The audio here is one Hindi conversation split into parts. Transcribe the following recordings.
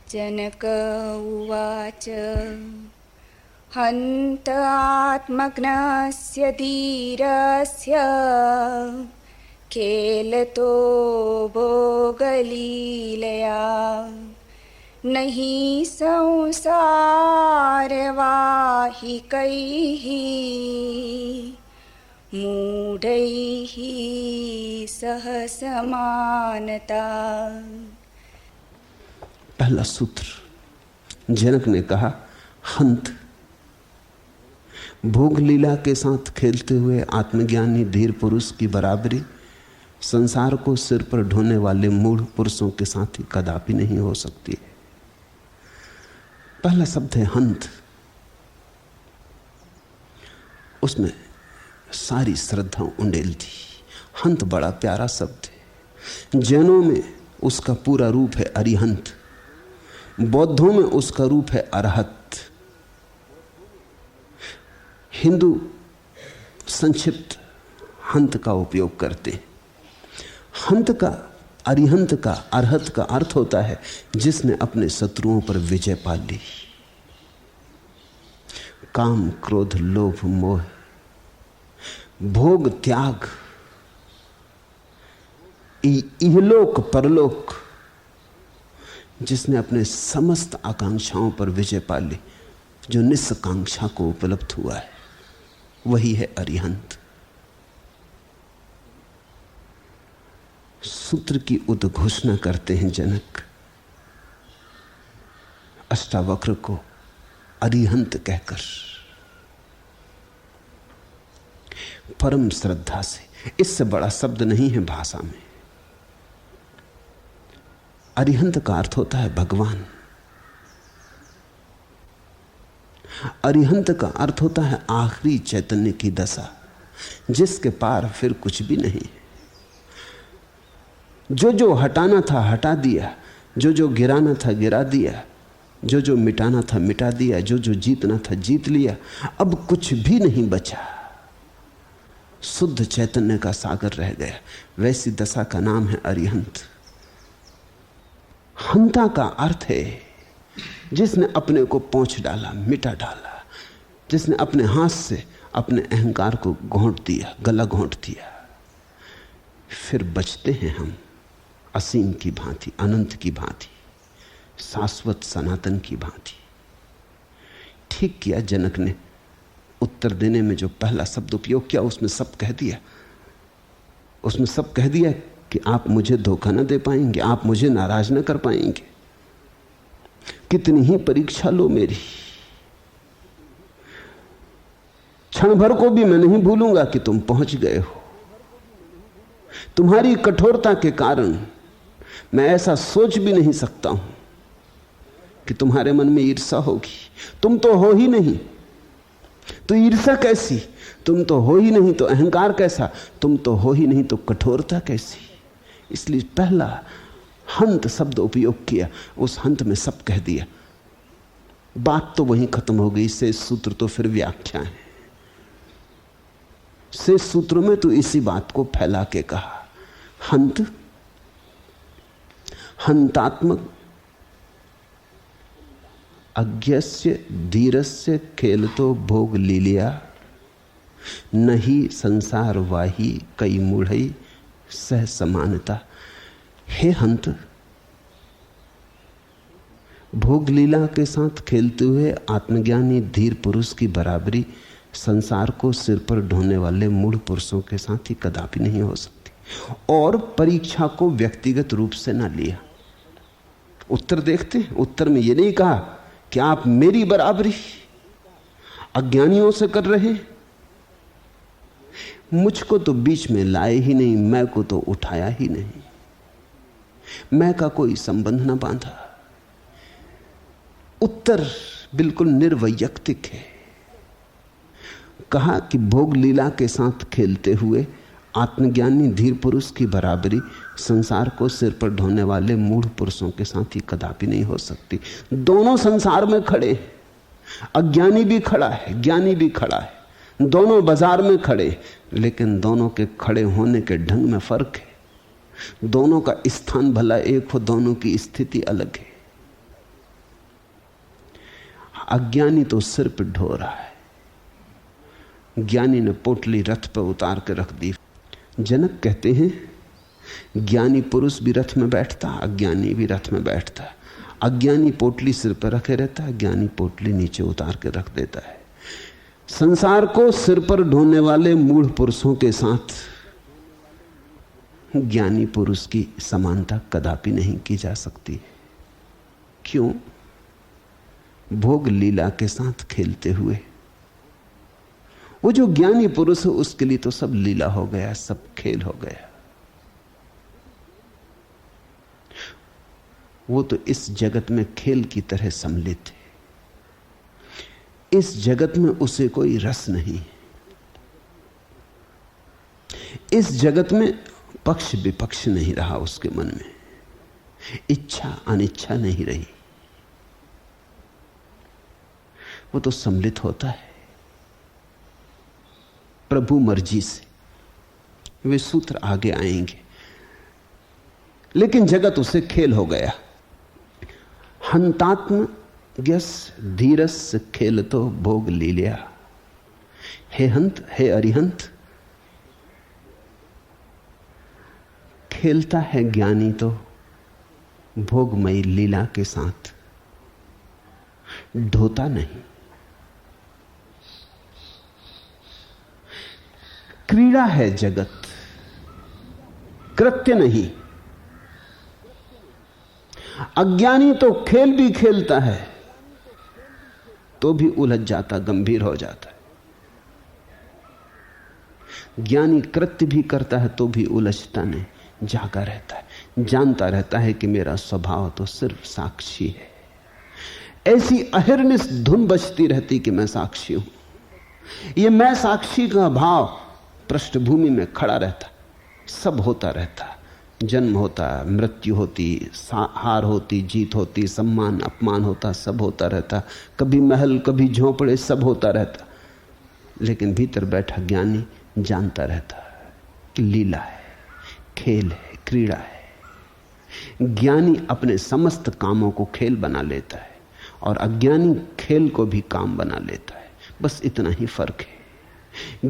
जनक उवाच हन्त आत्मग्नस्य धीरस्य खेलतो भोगलीलया न हि संसारवाहिकैः मूढैः सह समानता। पहला सूत्र, जनक ने कहा हंत, भोग लीला के साथ खेलते हुए आत्मज्ञानी धीर पुरुष की बराबरी संसार को सिर पर ढोने वाले मूढ़ पुरुषों के साथ ही कदापि नहीं हो सकती। पहला शब्द है हंत। उसमें सारी श्रद्धा उंडेल थी। हंत बड़ा प्यारा शब्द है। जैनों में उसका पूरा रूप है अरिहंत, बौद्धों में उसका रूप है अरहत, हिंदू संक्षिप्त हंत का उपयोग करते हैं। हंत का, अरिहंत का, अरहत का अर्थ होता है जिसने अपने शत्रुओं पर विजय पा ली। काम, क्रोध, लोभ, मोह, भोग, त्याग, इहलोक परलोक, जिसने अपने समस्त आकांक्षाओं पर विजय पा ली, जो निस्कांक्षा को उपलब्ध हुआ है, वही है अरिहंत। सूत्र की उद्घोषणा करते हैं जनक, अष्टावक्र को अरिहंत कहकर, परम श्रद्धा से। इससे बड़ा शब्द नहीं है भाषा में। अरिहंत का अर्थ होता है भगवान। अरिहंत का अर्थ होता है आखिरी चैतन्य की दशा, जिसके पार फिर कुछ भी नहीं। जो जो हटाना था हटा दिया, जो जो गिराना था गिरा दिया, जो जो मिटाना था मिटा दिया, जो जो जीतना था जीत लिया। अब कुछ भी नहीं बचा, शुद्ध चैतन्य का सागर रह गया। वैसी दशा का नाम है अरिहंत। हंता का अर्थ है जिसने अपने को पोंछ डाला, मिटा डाला, जिसने अपने हाथ से अपने अहंकार को घोंट दिया, गला घोंट दिया। फिर बचते हैं हम असीम की भांति, अनंत की भांति, शाश्वत सनातन की भांति। ठीक किया जनक ने उत्तर देने में जो पहला शब्द उपयोग किया, उसमें सब कह दिया। उसमें सब कह दिया कि आप मुझे धोखा न दे पाएंगे, आप मुझे नाराज न कर पाएंगे। कितनी ही परीक्षा लो मेरी, क्षण भर को भी मैं नहीं भूलूंगा कि तुम पहुंच गए हो। तुम्हारी कठोरता के कारण मैं ऐसा सोच भी नहीं सकता हूं कि तुम्हारे मन में ईर्ष्या होगी। तुम तो हो ही नहीं, तो ईर्ष्या कैसी? तुम तो हो ही नहीं तो अहंकार कैसा? तुम तो हो ही नहीं तो कठोरता कैसी? इसलिए पहला हंत शब्द उपयोग किया, उस हंत में सब कह दिया। बात तो वहीं खत्म हो गई। शेष सूत्र तो फिर व्याख्या है। शेष सूत्रों में तो इसी बात को फैला के कहा। हंत, हंतात्मक, अज्ञस्य धीरस्य खेलतो भोग लीलिया, नहीं संसार वाही कई मूढ़ई सह समानता। हे हंत, भोग लीला के साथ खेलते हुए आत्मज्ञानी धीर पुरुष की बराबरी संसार को सिर पर ढोने वाले मूढ़ पुरुषों के साथ ही कदापि नहीं हो सकती। और परीक्षा को व्यक्तिगत रूप से ना लिया। उत्तर देखते हैं, उत्तर में यह नहीं कहा कि आप मेरी बराबरी अज्ञानियों से कर रहे हैं, मुझको तो बीच में लाए ही नहीं, मैं को तो उठाया ही नहीं, मैं का कोई संबंध ना बांधा। उत्तर बिल्कुल निर्वैयक्तिक है। कहा कि भोग लीला के साथ खेलते हुए आत्मज्ञानी धीर पुरुष की बराबरी संसार को सिर पर ढोने वाले मूढ़ पुरुषों के साथ ही कदापि नहीं हो सकती। दोनों संसार में खड़े हैं, अज्ञानी भी खड़ा है, ज्ञानी भी खड़ा है, दोनों बाजार में खड़े, लेकिन दोनों के खड़े होने के ढंग में फर्क है। दोनों का स्थान भला एक हो, दोनों की स्थिति अलग है। अज्ञानी तो सिर पर ढो रहा है। ज्ञानी ने पोटली रथ पर उतार के रख दी। जनक कहते हैं ज्ञानी पुरुष भी रथ में बैठता, अज्ञानी भी रथ में बैठता। अज्ञानी पोटली सिर पर रखे रहता है, ज्ञानी पोटली नीचे उतार के रख देता है। संसार को सिर पर ढोने वाले मूढ़ पुरुषों के साथ ज्ञानी पुरुष की समानता कदापि नहीं की जा सकती। क्यों? भोग लीला के साथ खेलते हुए वो जो ज्ञानी पुरुष है उसके लिए तो सब लीला हो गया, सब खेल हो गया। वो तो इस जगत में खेल की तरह सम्मिलित है। इस जगत में उसे कोई रस नहीं। इस जगत में पक्ष विपक्ष नहीं रहा उसके मन में, इच्छा अनिच्छा नहीं रही। वो तो सम्मिलित होता है प्रभु मर्जी से। वे सूत्र आगे आएंगे, लेकिन जगत उसे खेल हो गया। हंतात्म यस धीरस खेल तो भोग लीलिया। हे हंत, हे अरिहंत, खेलता है ज्ञानी तो भोगमयी लीला के साथ, ढोता नहीं। क्रीड़ा है जगत, कृत्य नहीं। अज्ञानी तो खेल भी खेलता है तो भी उलझ जाता, गंभीर हो जाता है। ज्ञानी कृत्य भी करता है तो भी उलझता नहीं, जागा रहता है, जानता रहता है कि मेरा स्वभाव तो सिर्फ साक्षी है। ऐसी अहिर्निश धुन बजती रहती कि मैं साक्षी हूं। ये मैं साक्षी का भाव पृष्ठभूमि में खड़ा रहता, सब होता रहता। जन्म होता, मृत्यु होती, हार होती, जीत होती, सम्मान अपमान होता, सब होता रहता। कभी महल कभी झोंपड़े, सब होता रहता। लेकिन भीतर बैठा ज्ञानी जानता रहता कि लीला है, खेल है, क्रीड़ा है। ज्ञानी अपने समस्त कामों को खेल बना लेता है और अज्ञानी खेल को भी काम बना लेता है। बस इतना ही फर्क है।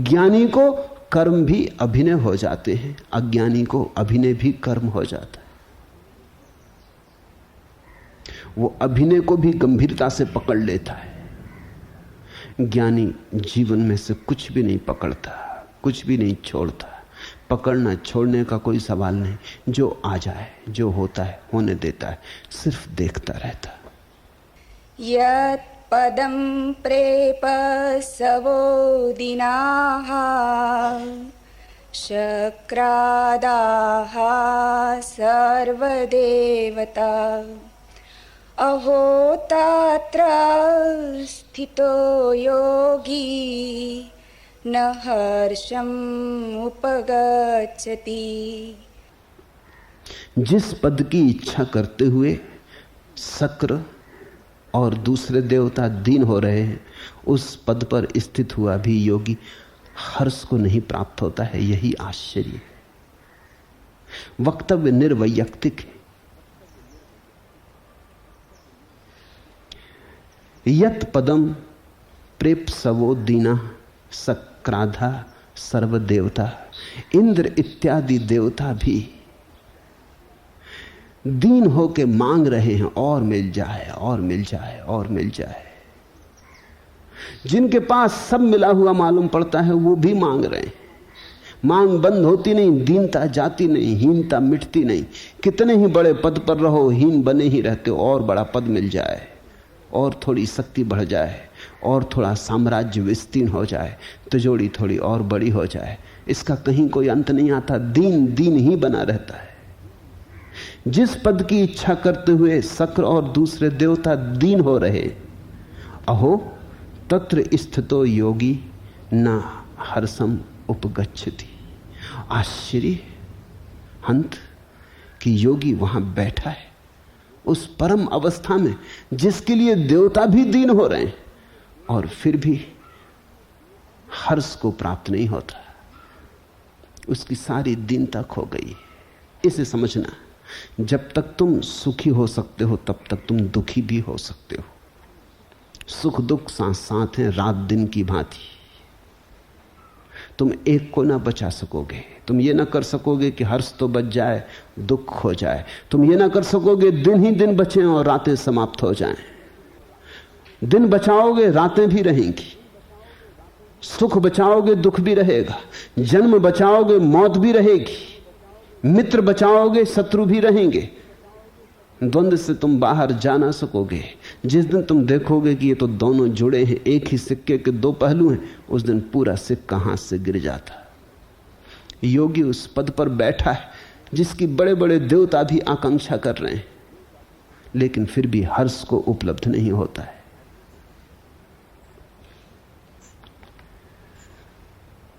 ज्ञानी को कर्म भी अभिनय हो जाते हैं, अज्ञानी को अभिनय भी कर्म हो जाता है। वो अभिनय को भी गंभीरता से पकड़ लेता है। ज्ञानी जीवन में से कुछ भी नहीं पकड़ता, कुछ भी नहीं छोड़ता। पकड़ना छोड़ने का कोई सवाल नहीं। जो आ जाए, जो होता है होने देता है, सिर्फ देखता रहता। यत् पदं प्रेपसवो दिनाः शक्रादाः सर्वदेवता अहो तत्र स्थितो योगी न हर्षम् उपगच्छति। जिस पद की इच्छा करते हुए शक्र और दूसरे देवता दीन हो रहे हैं, उस पद पर स्थित हुआ भी योगी हर्ष को नहीं प्राप्त होता है। यही आश्चर्य है। वक्तव्य निर्वैयक्तिक है। यत् पदम प्रेप्सवो दीना सक्राधा सर्वदेवता। इंद्र इत्यादि देवता भी दीन होके मांग रहे हैं और मिल जाए, और मिल जाए, और मिल जाए। जिनके पास सब मिला हुआ मालूम पड़ता है वो भी मांग रहे हैं। मांग बंद होती नहीं, दीनता जाती नहीं, हीनता मिटती नहीं। कितने ही बड़े पद पर रहो, हीन बने ही रहते हो। और बड़ा पद मिल जाए, और थोड़ी शक्ति बढ़ जाए, और थोड़ा साम्राज्य विस्तीर्ण हो जाए, तिजोरी थोड़ी और बड़ी हो जाए, इसका कहीं कोई अंत नहीं आता। दीन दीन ही बना रहता है। जिस पद की इच्छा करते हुए शक्र और दूसरे देवता दीन हो रहे, अहो तत्र स्थितो योगी न हर्षम उपगच्छति। आश्चर्य हंत कि योगी वहां बैठा है उस परम अवस्था में जिसके लिए देवता भी दीन हो रहे हैं, और फिर भी हर्ष को प्राप्त नहीं होता। उसकी सारी दीनता खो गई। इसे समझना, जब तक तुम सुखी हो सकते हो तब तक तुम दुखी भी हो सकते हो। सुख दुख साथ साथ हैं रात दिन की भांति। तुम एक को ना बचा सकोगे। तुम ये ना कर सकोगे कि हर्ष तो बच जाए दुख हो जाए। तुम ये ना कर सकोगे दिन ही दिन बचें और रातें समाप्त हो जाएं। दिन बचाओगे रातें भी रहेंगी, सुख बचाओगे दुख भी रहेगा, जन्म बचाओगे मौत भी रहेगी, मित्र बचाओगे शत्रु भी रहेंगे। द्वंद्व से तुम बाहर जा ना सकोगे। जिस दिन तुम देखोगे कि ये तो दोनों जुड़े हैं, एक ही सिक्के के दो पहलू हैं, उस दिन पूरा सिक्का हाथ से गिर जाता। योगी उस पद पर बैठा है जिसकी बड़े बड़े देवता भी आकांक्षा कर रहे हैं, लेकिन फिर भी हर्ष को उपलब्ध नहीं होता है।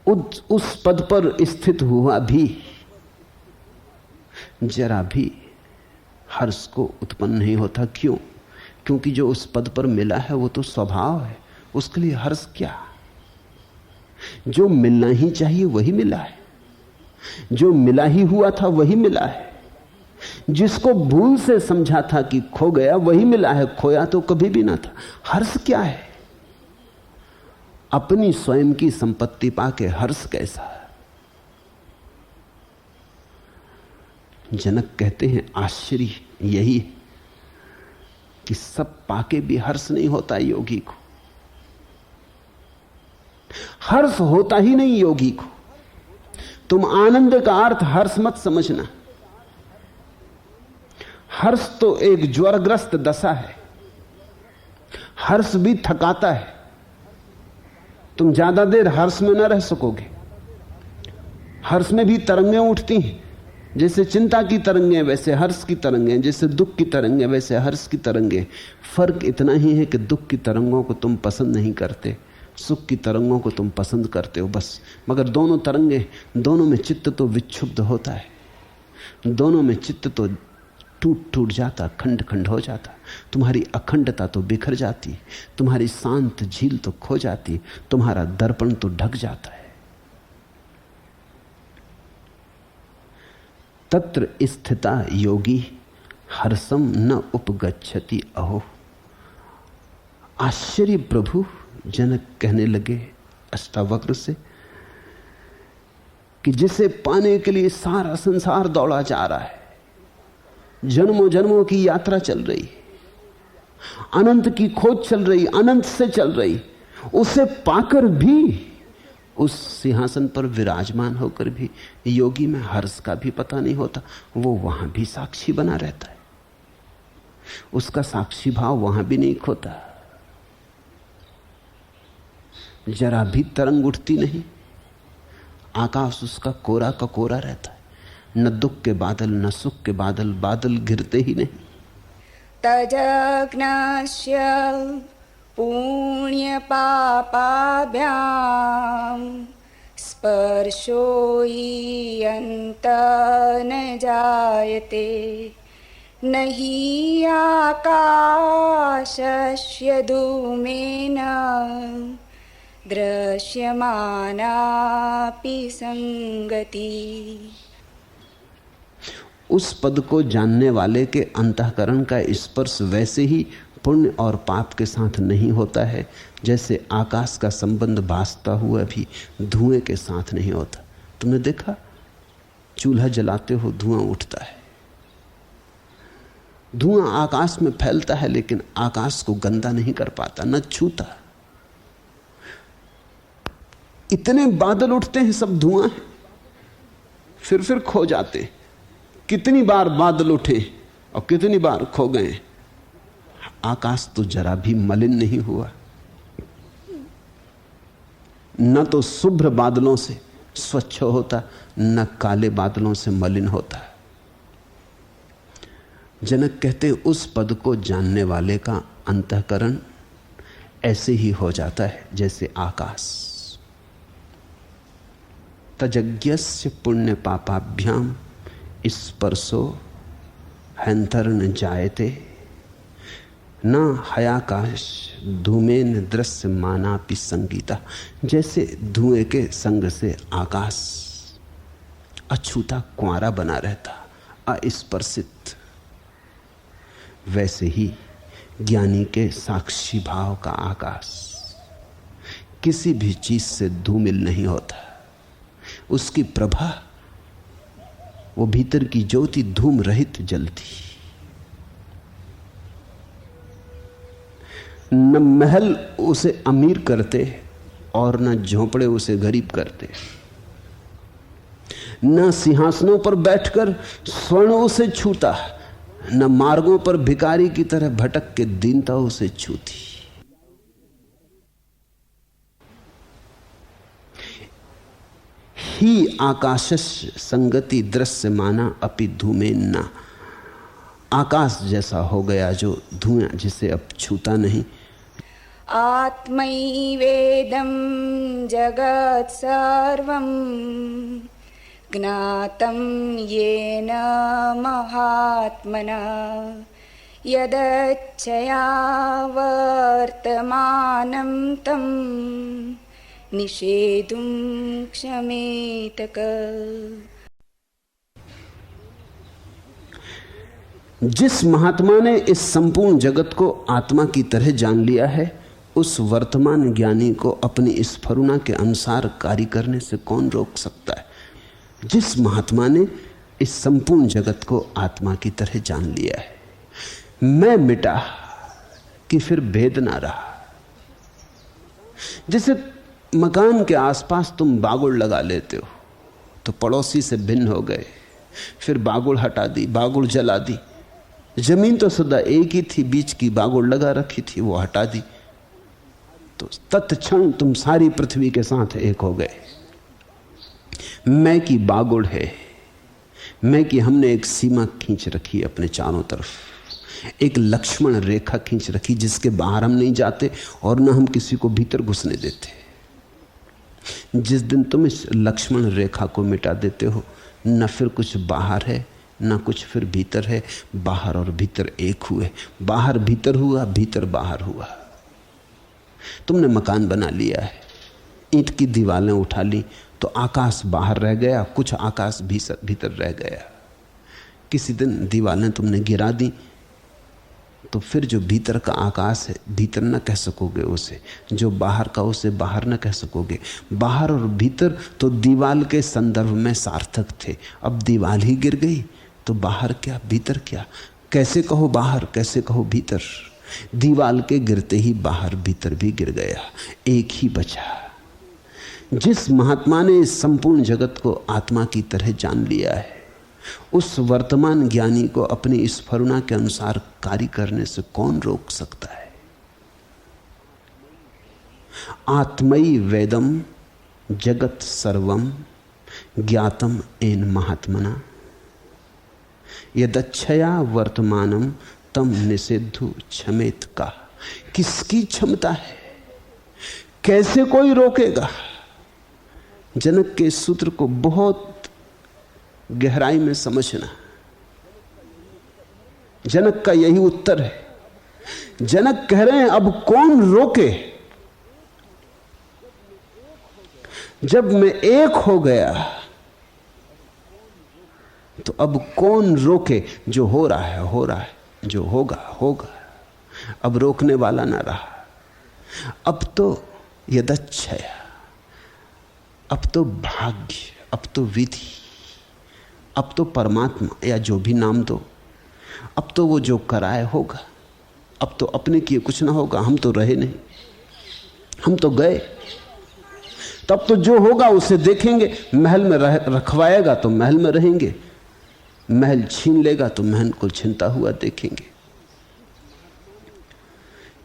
उस पद पर स्थित हुआ भी जरा भी हर्ष को उत्पन्न नहीं होता। क्यों? क्योंकि जो उस पद पर मिला है वो तो स्वभाव है, उसके लिए हर्ष क्या? जो मिलना ही चाहिए वही मिला है, जो मिला ही हुआ था वही मिला है, जिसको भूल से समझा था कि खो गया वही मिला है, खोया तो कभी भी ना था। हर्ष क्या है? अपनी स्वयं की संपत्ति पाके हर्ष कैसा है? जनक कहते हैं आश्चर्य यही कि सब पाके भी हर्ष नहीं होता योगी को। हर्ष होता ही नहीं योगी को। तुम आनंद का अर्थ हर्ष मत समझना। हर्ष तो एक ज्वरग्रस्त दशा है। हर्ष भी थकाता है। तुम ज्यादा देर हर्ष में न रह सकोगे। हर्ष में भी तरंगें उठती हैं, जैसे चिंता की तरंगें वैसे हर्ष की तरंगें, जैसे दुख की तरंगें वैसे हर्ष की तरंगें। फर्क इतना ही है कि दुख की तरंगों को तुम पसंद नहीं करते, सुख की तरंगों को तुम पसंद करते हो बस। मगर दोनों तरंगें, दोनों में चित्त तो विक्षुब्ध होता है, दोनों में चित्त तो टूट टूट जाता, खंड खंड हो जाता। तुम्हारी अखंडता तो बिखर जाती, तुम्हारी शांत झील तो खो जाती, तुम्हारा दर्पण तो ढक जाता है। तत्र स्थिता योगी हर्षम न उपगच्छति अहो। आश्चर्य प्रभु, जनक कहने लगे अष्टावक्र से, कि जिसे पाने के लिए सारा संसार दौड़ा जा रहा है, जन्मों जन्मों की यात्रा चल रही, अनंत की खोज चल रही, अनंत से चल रही, उसे पाकर भी, उस सिंहासन पर विराजमान होकर भी योगी में हर्ष का भी पता नहीं होता। वो वहां भी साक्षी बना रहता है, उसका साक्षी भाव वहां भी नहीं खोता। जरा भी तरंग उठती नहीं, आकाश उसका कोरा का कोरा रहता है। न दुख के बादल न सुख के बादल, बादल गिरते ही नहीं। तजग्नस्य पुण्य पापाभ्यां स्पर्शो हि अन्त न जायते, न हि आकाशस्य धूमेन दृश्यमानापि संगति। उस पद को जानने वाले के अंतःकरण का स्पर्श वैसे ही पुण्य और पाप के साथ नहीं होता है जैसे आकाश का संबंध भासता हुआ भी धुएं के साथ नहीं होता। तुमने देखा, चूल्हा जलाते हो धुआं उठता है, धुआं आकाश में फैलता है, लेकिन आकाश को गंदा नहीं कर पाता, न छूता। इतने बादल उठते हैं, सब धुआं है, फिर खो जाते। कितनी बार बादल उठे और कितनी बार खो गए। आकाश तो जरा भी मलिन नहीं हुआ, न तो शुभ्र बादलों से स्वच्छ होता, न काले बादलों से मलिन होता। जनक कहते उस पद को जानने वाले का अंतःकरण ऐसे ही हो जाता है जैसे आकाश। तजज्ञस्य पुण्य पापाभ्याम स्पर्शो हैंतर्न जायते, न हयाकाश धूमेन दृश्य मानापि संगीता। जैसे धुएं के संग से आकाश अछूता कुंवारा बना रहता, अस्पर्शित, वैसे ही ज्ञानी के साक्षी भाव का आकाश किसी भी चीज से धूमिल नहीं होता। उसकी प्रभा, वो भीतर की ज्योति धूम रहित जलती। न महल उसे अमीर करते और न झोंपड़े उसे गरीब करते, न सिंहासनों पर बैठकर स्वर्ण उसे छूता, न मार्गों पर भिखारी की तरह भटक के दीनता उसे छूती। ही आकाशस्य संगति दृश्य माना अपि धूमेन्ना। आकाश जैसा हो गया जो धुआं जिसे अब छूता नहीं। आत्मैवेदं जगत् सर्वं ज्ञातं येन महात्मना यदच्छया वर्तमानं तं निषेधुं क्षमेतक। जिस महात्मा ने इस संपूर्ण जगत को आत्मा की तरह जान लिया है, उस वर्तमान ज्ञानी को अपनी स्फुरना के अनुसार कार्य करने से कौन रोक सकता है। जिस महात्मा ने इस संपूर्ण जगत को आत्मा की तरह जान लिया है, मैं मिटा कि फिर भेद ना रहा। जैसे मकान के आसपास तुम बागुड़ लगा लेते हो तो पड़ोसी से भिन्न हो गए, फिर बागुड़ हटा दी, बागुड़ जला दी। जमीन तो सदा एक ही थी, बीच की बागुड़ लगा रखी थी, वो हटा दी तो तत्क्षण तुम सारी पृथ्वी के साथ एक हो गए। मैं की बागुड़ है, मैं की हमने एक सीमा खींच रखी अपने चारों तरफ, एक लक्ष्मण रेखा खींच रखी जिसके बाहर हम नहीं जाते और न हम किसी को भीतर घुसने देते। जिस दिन तुम इस लक्ष्मण रेखा को मिटा देते हो, न फिर कुछ बाहर है न कुछ फिर भीतर है, बाहर और भीतर एक हुए। बाहर भीतर हुआ, भीतर बाहर हुआ। तुमने मकान बना लिया है, ईंट की दीवारें उठा ली तो आकाश बाहर रह गया, कुछ आकाश भीतर रह गया। किसी दिन दीवारें तुमने गिरा दी तो फिर जो भीतर का आकाश है भीतर न कह सकोगे उसे, जो बाहर का उसे बाहर न कह सकोगे। बाहर और भीतर तो दीवाल के संदर्भ में सार्थक थे, अब दीवाल ही गिर गई तो बाहर क्या भीतर क्या, कैसे कहो बाहर कैसे कहो भीतर। दीवाल के गिरते ही बाहर भीतर भी गिर गया, एक ही बचा। जिस महात्मा ने इस संपूर्ण जगत को आत्मा की तरह जान लिया है, उस वर्तमान ज्ञानी को अपनी स्फुरना के अनुसार कार्य करने से कौन रोक सकता है। आत्मयि वेदम जगत सर्वम ज्ञातम एन महात्मना यदच्छया वर्तमानम तम निषेधु क्षमेत का। किसकी क्षमता है, कैसे कोई रोकेगा। जनक के सूत्र को बहुत गहराई में समझना। जनक का यही उत्तर है। जनक कह रहे हैं अब कौन रोके। जब मैं एक हो गया तो अब कौन रोके। जो हो रहा है हो रहा है, जो होगा होगा, अब रोकने वाला ना रहा। अब तो यदच्छया, अब तो भाग्य, अब तो विधि, अब तो परमात्मा या जो भी नाम दो, अब तो वो जो कराए होगा। अब तो अपने किए कुछ ना होगा, हम तो रहे नहीं, हम तो गए। तब तो जो होगा उसे देखेंगे। महल में रखवाएगा तो महल में रहेंगे, महल छीन लेगा तो महल को छीनता हुआ देखेंगे।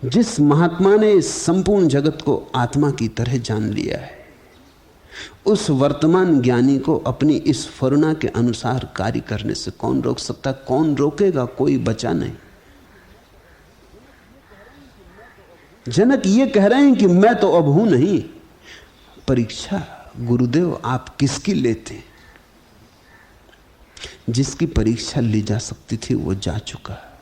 जिस महात्मा ने इस संपूर्ण जगत को आत्मा की तरह जान लिया है, उस वर्तमान ज्ञानी को अपनी इस स्फुरना के अनुसार कार्य करने से कौन रोक सकता। कौन रोकेगा, कोई बचा नहीं। जनक ये कह रहे हैं कि मैं तो अब हूं नहीं। परीक्षा गुरुदेव आप किसकी लेते। जिसकी परीक्षा ली जा सकती थी वो जा चुका।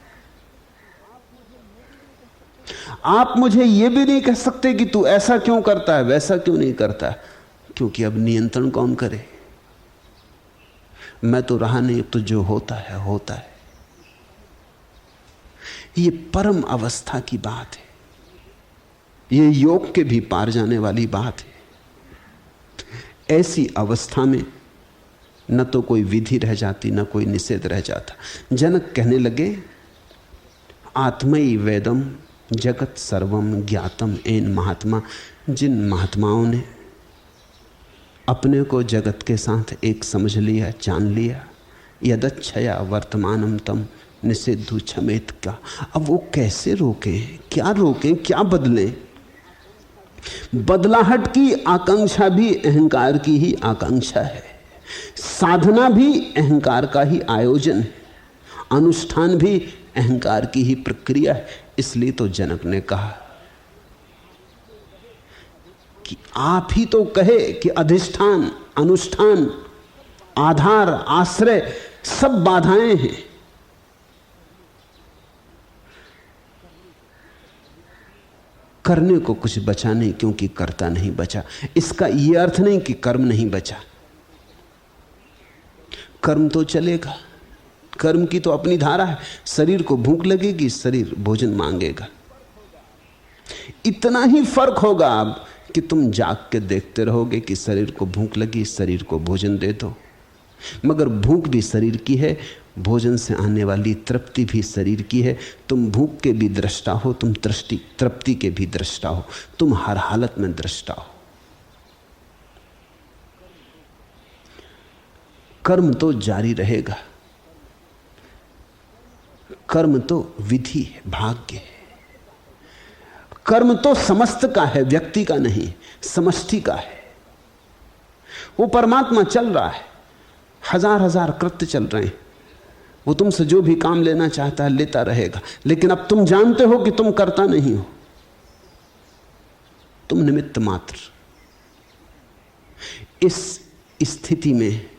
आप मुझे ये भी नहीं कह सकते कि तू ऐसा क्यों करता है वैसा क्यों नहीं करता, क्योंकि अब नियंत्रण कौन करे। मैं तो रहा नहीं, अब तो जो होता है होता है। ये परम अवस्था की बात है, ये योग के भी पार जाने वाली बात है। ऐसी अवस्था में न तो कोई विधि रह जाती, न कोई निषेध रह जाता। जनक कहने लगे, आत्मई वेदम जगत सर्वम ज्ञातम एन महात्मा। जिन महात्माओं ने अपने को जगत के साथ एक समझ लिया, जान लिया, यदच्छया वर्तमानम तम निषेधु क्षमेत का। अब वो कैसे रोकें, क्या रोकें, क्या बदलें? बदलाहट की आकांक्षा भी अहंकार की ही आकांक्षा है, साधना भी अहंकार का ही आयोजन है, अनुष्ठान भी अहंकार की ही प्रक्रिया है। इसलिए तो जनक ने कहा कि आप ही तो कहे कि अधिष्ठान, अनुष्ठान, आधार, आश्रय सब बाधाएं हैं। करने को कुछ बचा नहीं, क्योंकि करता नहीं बचा। इसका यह अर्थ नहीं कि कर्म नहीं बचा, कर्म तो चलेगा, कर्म की तो अपनी धारा है। शरीर को भूख लगेगी, शरीर भोजन मांगेगा। इतना ही फर्क होगा अब कि तुम जाग के देखते रहोगे कि शरीर को भूख लगी, शरीर को भोजन दे दो। मगर भूख भी शरीर की है, भोजन से आने वाली तृप्ति भी शरीर की है। तुम भूख के भी दृष्टा हो, तुम तृप्ति के भी दृष्टा हो, तुम हर हालत में दृष्टा हो। कर्म तो जारी रहेगा, कर्म तो विधि है, भाग्य है। कर्म तो समस्त का है, व्यक्ति का नहीं, समष्टि का है। वो परमात्मा चल रहा है, हजार हजार कृत्य चल रहे हैं, वो तुमसे जो भी काम लेना चाहता है लेता रहेगा। लेकिन अब तुम जानते हो कि तुम करता नहीं हो, तुम निमित्त मात्र। इस स्थिति में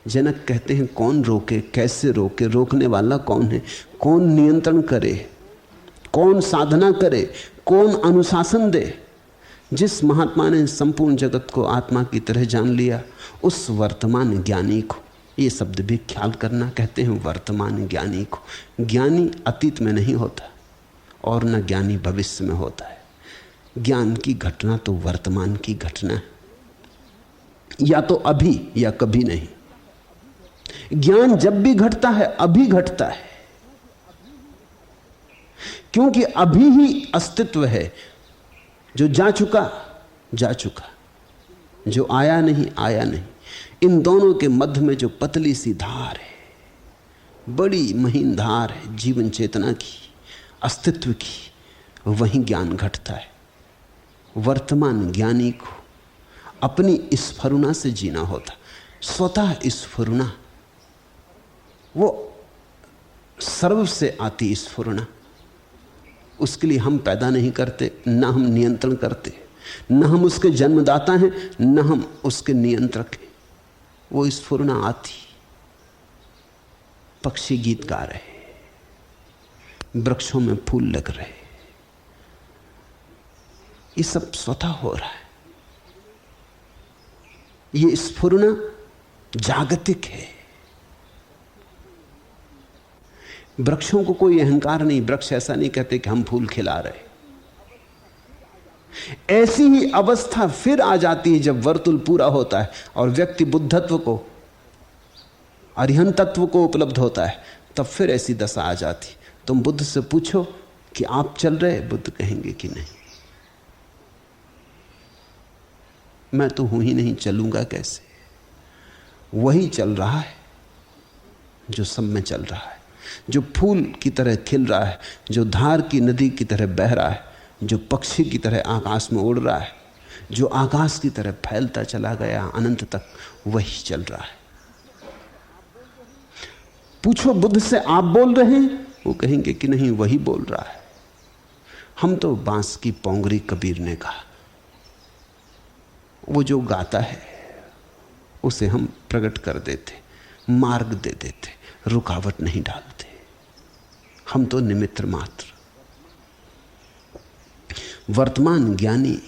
जनक कहते हैं, कौन रोके, कैसे रोके, रोकने वाला कौन है, कौन नियंत्रण करे, कौन साधना करे, कौन अनुशासन दे? जिस महात्मा ने संपूर्ण जगत को आत्मा की तरह जान लिया, उस वर्तमान ज्ञानी को, ये शब्द भी ख्याल करना, कहते हैं वर्तमान ज्ञानी को। ज्ञानी अतीत में नहीं होता और न ज्ञानी भविष्य में होता है। ज्ञान की घटना तो वर्तमान की घटना है, या तो अभी या कभी नहीं। ज्ञान जब भी घटता है अभी घटता है, क्योंकि अभी ही अस्तित्व है। जो जा चुका जा चुका, जो आया नहीं आया नहीं। इन दोनों के मध्य में जो पतली सी धार है, बड़ी महीन धार है जीवन चेतना की, अस्तित्व की, वहीं ज्ञान घटता है। वर्तमान ज्ञानी को अपनी स्फुरना से जीना होता, स्वतः स्फुरना, वो सर्व से आती स्फुरना। उसके लिए हम पैदा नहीं करते, न हम नियंत्रण करते, न हम उसके जन्मदाता हैं, न हम उसके नियंत्रक हैं। वो स्फुरना आती, पक्षी गीत गा रहे, वृक्षों में फूल लग रहे, ये सब स्वतः हो रहा है। ये स्फुरना जागतिक है। वृक्षों को कोई अहंकार नहीं, वृक्ष ऐसा नहीं कहते कि हम फूल खिला रहे। ऐसी ही अवस्था फिर आ जाती है जब वर्तुल पूरा होता है और व्यक्ति बुद्धत्व को, अरिहंत तत्व को उपलब्ध होता है, तब फिर ऐसी दशा आ जाती। तुम बुद्ध से पूछो कि आप चल रहे, बुद्ध कहेंगे कि नहीं, मैं तो हूं ही नहीं, चलूंगा कैसे? वही चल रहा है जो सब में चल रहा है, जो फूल की तरह खिल रहा है, जो धार की नदी की तरह बह रहा है, जो पक्षी की तरह आकाश में उड़ रहा है, जो आकाश की तरह फैलता चला गया अनंत तक, वही चल रहा है। पूछो बुद्ध से, आप बोल रहे हैं? वो कहेंगे कि नहीं, वही बोल रहा है। हम तो बांस की पोंगरी कबीर ने कहा, वो जो गाता है उसे हम प्रकट कर देते, मार्ग दे देते, रुकावट नहीं डालते। हम तो निमित्त मात्र। वर्तमान ज्ञानी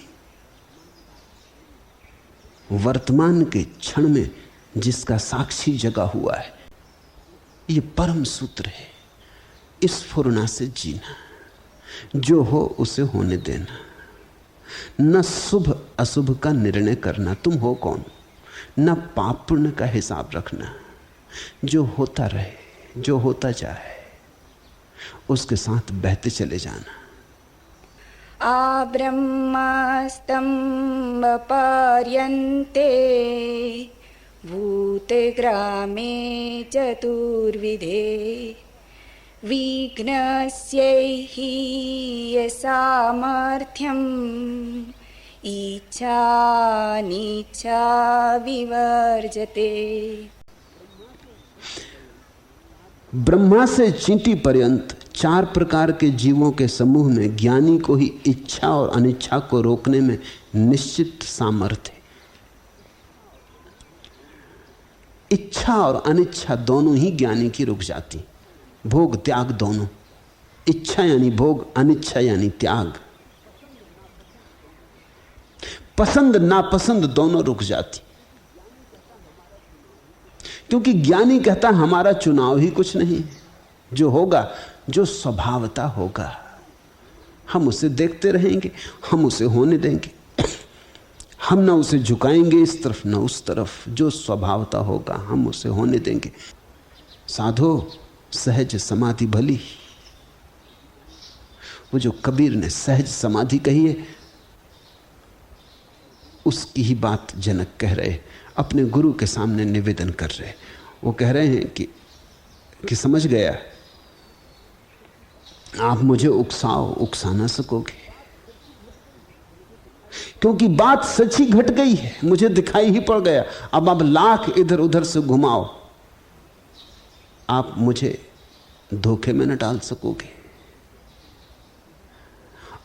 वर्तमान के क्षण में जिसका साक्षी जगा हुआ है, ये परम सूत्र है। स्फुरना से जीना, जो हो उसे होने देना, न शुभ अशुभ का निर्णय करना, तुम हो कौन, न पाप पुण्य का हिसाब रखना, जो होता रहे, जो होता जाए उसके साथ बहते चले जाना। आ ब्रह्मास्तंभ पर्यन्ते भूते ग्रामे चतुर्विधे विघ्नस्यैहि सामर्थ्यम् इच्छानिच्छा विवर्जते। ब्रह्मा से चींटी पर्यंत 4 प्रकार के जीवों के समूह में ज्ञानी को ही इच्छा और अनिच्छा को रोकने में निश्चित सामर्थ्य है। इच्छा और अनिच्छा दोनों ही ज्ञानी की रुक जाती, भोग त्याग दोनों, इच्छा यानी भोग, अनिच्छा यानी त्याग, पसंद नापसंद दोनों रुक जाती। क्योंकि ज्ञानी कहता हमारा चुनाव ही कुछ नहीं, जो होगा, जो स्वभावता होगा हम उसे देखते रहेंगे, हम उसे होने देंगे, हम ना उसे झुकाएंगे इस तरफ ना उस तरफ, जो स्वभावता होगा हम उसे होने देंगे। साधो सहज समाधि भली, वो जो कबीर ने सहज समाधि कही है उसकी ही बात जनक कह रहे, अपने गुरु के सामने निवेदन कर रहे। वो कह रहे हैं कि समझ गया, आप मुझे उकसा ना सकोगे, क्योंकि बात सच्ची घट गई है, मुझे दिखाई ही पड़ गया। अब आप लाख इधर उधर से घुमाओ, आप मुझे धोखे में न डाल सकोगे।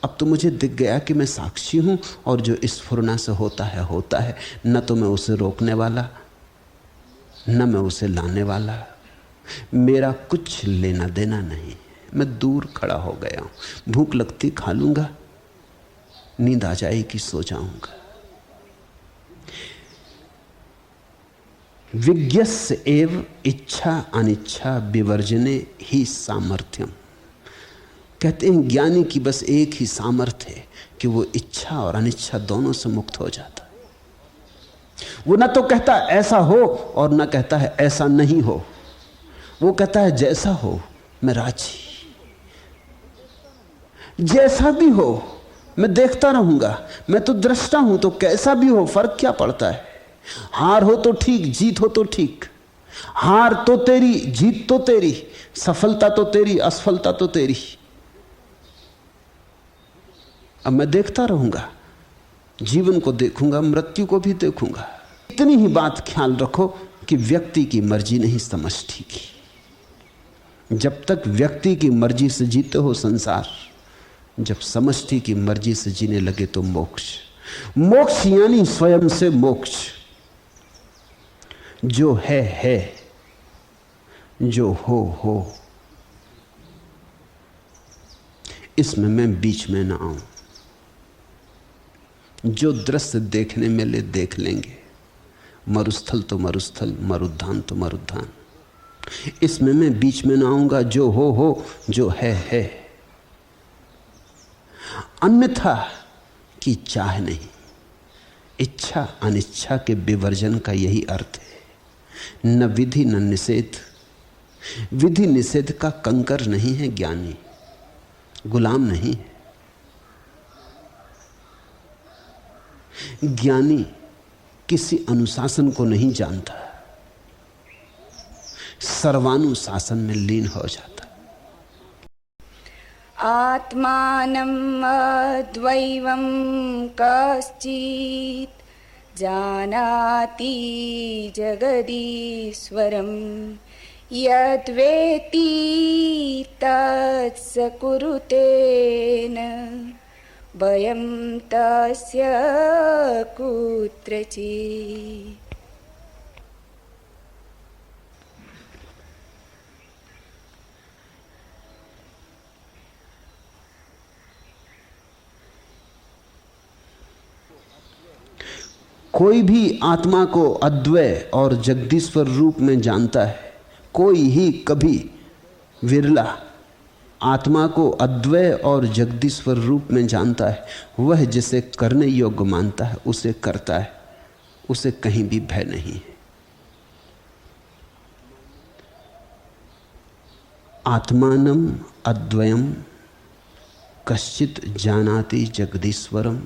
अब तो मुझे दिख गया कि मैं साक्षी हूं, और जो स्फुरना से होता है, न तो मैं उसे रोकने वाला, न मैं उसे लाने वाला, मेरा कुछ लेना देना नहीं, मैं दूर खड़ा हो गया हूं। भूख लगती खा लूंगा, नींद आ जाएगी सो जाऊंगा। विज्ञस्य एव इच्छा अनिच्छा विवर्जने ही सामर्थ्यम। कहते हैं ज्ञानी की बस एक ही सामर्थ्य है कि वो इच्छा और अनिच्छा दोनों से मुक्त हो जाता। वो ना तो कहता ऐसा हो और ना कहता है ऐसा नहीं हो, वो कहता है जैसा हो मैं राजी, जैसा भी हो मैं देखता रहूंगा, मैं तो दृष्टा हूं, तो कैसा भी हो फर्क क्या पड़ता है। हार हो तो ठीक, जीत हो तो ठीक, हार तो तेरी, जीत तो तेरी, सफलता तो तेरी, असफलता तो तेरी। अब मैं देखता रहूंगा, जीवन को देखूंगा, मृत्यु को भी देखूंगा। इतनी ही बात ख्याल रखो कि व्यक्ति की मर्जी नहीं समष्टि की। जब तक व्यक्ति की मर्जी से जीते हो संसार, जब समष्टि की मर्जी से जीने लगे तो मोक्ष। मोक्ष यानी स्वयं से मोक्ष। जो है, जो हो, इसमें मैं बीच में ना आऊं। जो दृश्य देखने मिले देख लेंगे, मरुस्थल तो मरुस्थल, मरुद्धान तो मरुद्धान, इसमें मैं बीच में ना आऊंगा। जो हो, जो है। अन्यथा की चाह नहीं। इच्छा अनिच्छा के विवर्जन का यही अर्थ है। न विधि न निषेध। विधि निषेध का कंकर नहीं है ज्ञानी, गुलाम नहीं है। ज्ञानी किसी अनुशासन को नहीं जानता, सर्वानुशासन में लीन हो जाता। आत्मानम् अद्वैवं कश्चित् जानाति जगदीश्वरं यद्वेत्ति तत्स कुरुते न भयं तस्य कुत्रचित्। कोई भी आत्मा को अद्वय और जगदीश्वर रूप में जानता है, कोई ही कभी, विरला, आत्मा को अद्वय और जगदीश्वर रूप में जानता है वह जिसे करने योग्य मानता है उसे करता है, उसे कहीं भी भय नहीं है। आत्मानम अद्वयम कश्चित जानाति जगदीश्वरम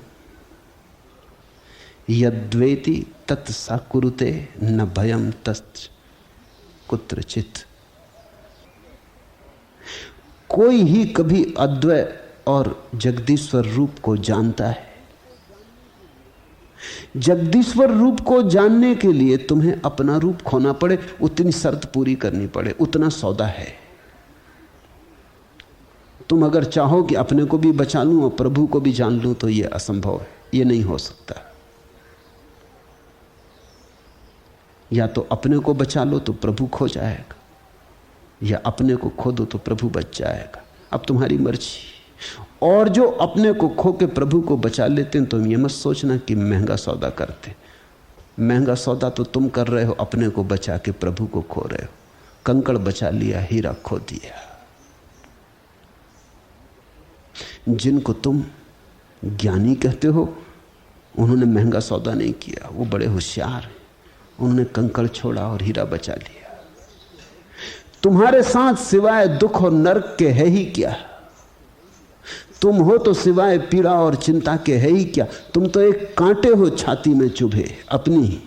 यद्वेति तत् स कुरुते न भयम तत् कुत्रचित्। कोई ही कभी अद्वय और जगदीश्वर रूप को जानता है। जगदीश्वर रूप को जानने के लिए तुम्हें अपना रूप खोना पड़े, उतनी शर्त पूरी करनी पड़े, उतना सौदा है। तुम अगर चाहो कि अपने को भी बचा लूं और प्रभु को भी जान लूं तो यह असंभव है, यह नहीं हो सकता। या तो अपने को बचा लो तो प्रभु खो जाएगा, या अपने को खो दो तो प्रभु बच जाएगा। अब तुम्हारी मर्जी। और जो अपने को खो के प्रभु को बचा लेते हैं, तुम ये मत सोचना कि महंगा सौदा करते। महंगा सौदा तो तुम कर रहे हो, अपने को बचा के प्रभु को खो रहे हो। कंकड़ बचा लिया, हीरा खो दिया। जिनको तुम ज्ञानी कहते हो उन्होंने महंगा सौदा नहीं किया, वो बड़े होशियार हैं। उन्होंने कंकड़ छोड़ा और हीरा बचा लिया। तुम्हारे साथ सिवाय दुख और नरक के है ही क्या? तुम हो तो सिवाय पीड़ा और चिंता के है ही क्या? तुम तो एक कांटे हो छाती में चुभे अपनी ही।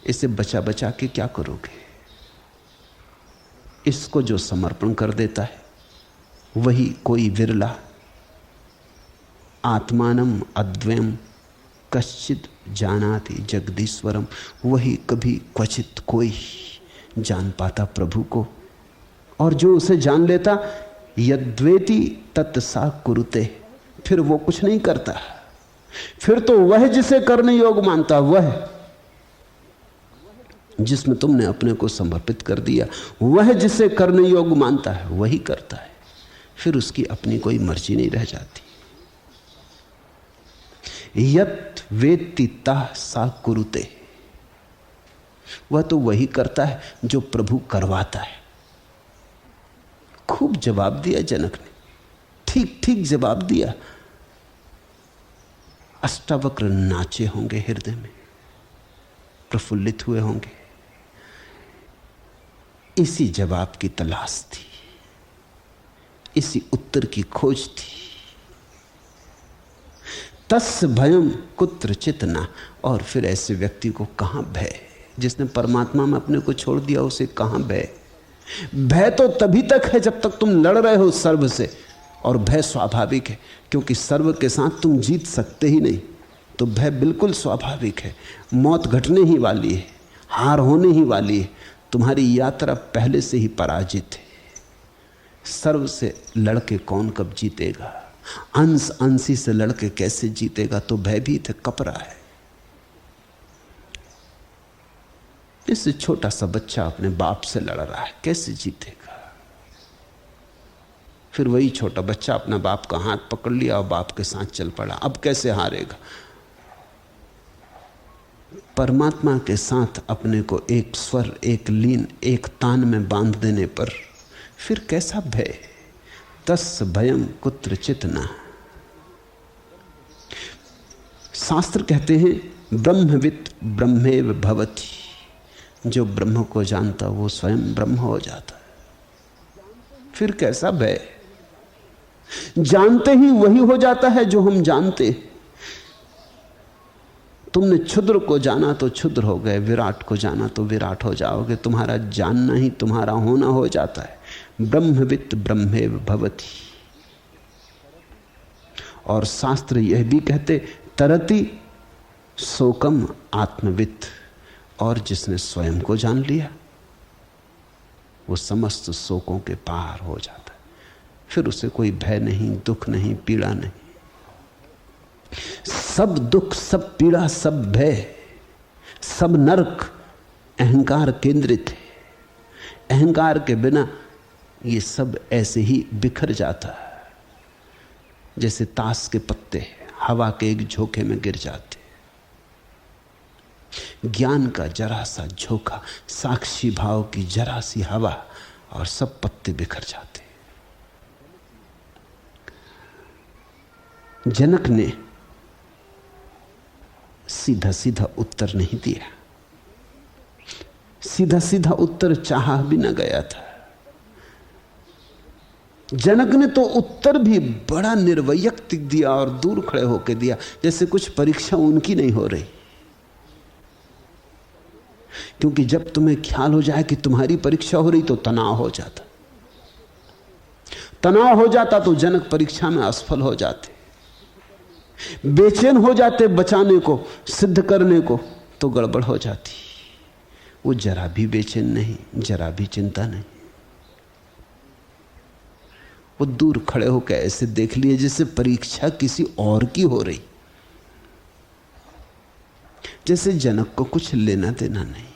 इसे बचा बचा के क्या करोगे? इसको जो समर्पण कर देता है वही कोई विरला। आत्मानम अद्वयम कश्चित जानाति जगदीश्वरम, वही कभी क्वचित कोई जान पाता प्रभु को। और जो उसे जान लेता, यद्वेति तत् सा कुरुते, फिर वो कुछ नहीं करता। फिर तो वह जिसे करने योग्य मानता, वह जिसमें तुमने अपने को समर्पित कर दिया, वह जिसे करने योग्य मानता है वही करता है। फिर उसकी अपनी कोई मर्जी नहीं रह जाती। यत् वेत्ति ता सा कुरुते, वह तो वही करता है जो प्रभु करवाता है। खूब जवाब दिया जनक ने, ठीक ठीक जवाब दिया। अष्टावक्र नाचे होंगे, हृदय में प्रफुल्लित हुए होंगे। इसी जवाब की तलाश थी, इसी उत्तर की खोज थी। तस् भयम कुत्रचित् न, और फिर ऐसे व्यक्ति को कहां भय? जिसने परमात्मा में अपने को छोड़ दिया उसे कहां भय? भय तो तभी तक है जब तक तुम लड़ रहे हो सर्व से, और भय स्वाभाविक है क्योंकि सर्व के साथ तुम जीत सकते ही नहीं। तो भय बिल्कुल स्वाभाविक है। मौत घटने ही वाली है, हार होने ही वाली है। तुम्हारी यात्रा पहले से ही पराजित है। सर्व से लड़के कौन कब जीतेगा? अंश अंशी से लड़के कैसे जीतेगा? तो भयभीत है, कपरा है। इससे छोटा सा बच्चा अपने बाप से लड़ रहा है, कैसे जीतेगा? फिर वही छोटा बच्चा अपना बाप का हाथ पकड़ लिया और बाप के साथ चल पड़ा, अब कैसे हारेगा? परमात्मा के साथ अपने को एक स्वर, एक लीन, एक तान में बांध देने पर फिर कैसा भय? तस् भयम कुत्रचित् न। शास्त्र कहते हैं ब्रह्मवित् ब्रह्मेव भवति, जो ब्रह्म को जानता वो स्वयं ब्रह्म हो जाता है। फिर कैसा भय? जानते ही वही हो जाता है जो हम जानते। तुमने क्षुद्र को जाना तो क्षुद्र हो गए, विराट को जाना तो विराट हो जाओगे। तुम्हारा जानना ही तुम्हारा होना हो जाता है। ब्रह्मवित् ब्रह्मेव भवति। और शास्त्र यह भी कहते तरति शोकम आत्मवित्, और जिसने स्वयं को जान लिया वो समस्त शोकों के पार हो जाता है। फिर उसे कोई भय नहीं, दुख नहीं, पीड़ा नहीं। सब दुख, सब पीड़ा, सब भय, सब नरक अहंकार केंद्रित है। अहंकार के बिना ये सब ऐसे ही बिखर जाता है जैसे ताश के पत्ते हवा के एक झोंके में गिर जाते। ज्ञान का जरा सा झोंका, साक्षी भाव की जरा सी हवा, और सब पत्ते बिखर जाते। जनक ने सीधा सीधा उत्तर नहीं दिया, सीधा सीधा उत्तर चाहा भी न गया था। जनक ने तो उत्तर भी बड़ा निर्वैयक्तिक दिया और दूर खड़े होकर दिया, जैसे कुछ परीक्षा उनकी नहीं हो रही। क्योंकि जब तुम्हें ख्याल हो जाए कि तुम्हारी परीक्षा हो रही तो तनाव हो जाता, तनाव हो जाता तो जनक परीक्षा में असफल हो जाते, बेचैन हो जाते बचाने को, सिद्ध करने को, तो गड़बड़ हो जाती। वो जरा भी बेचैन नहीं, जरा भी चिंता नहीं। वो दूर खड़े होकर ऐसे देख लिए जैसे परीक्षा किसी और की हो रही, जैसे जनक को कुछ लेना देना नहीं।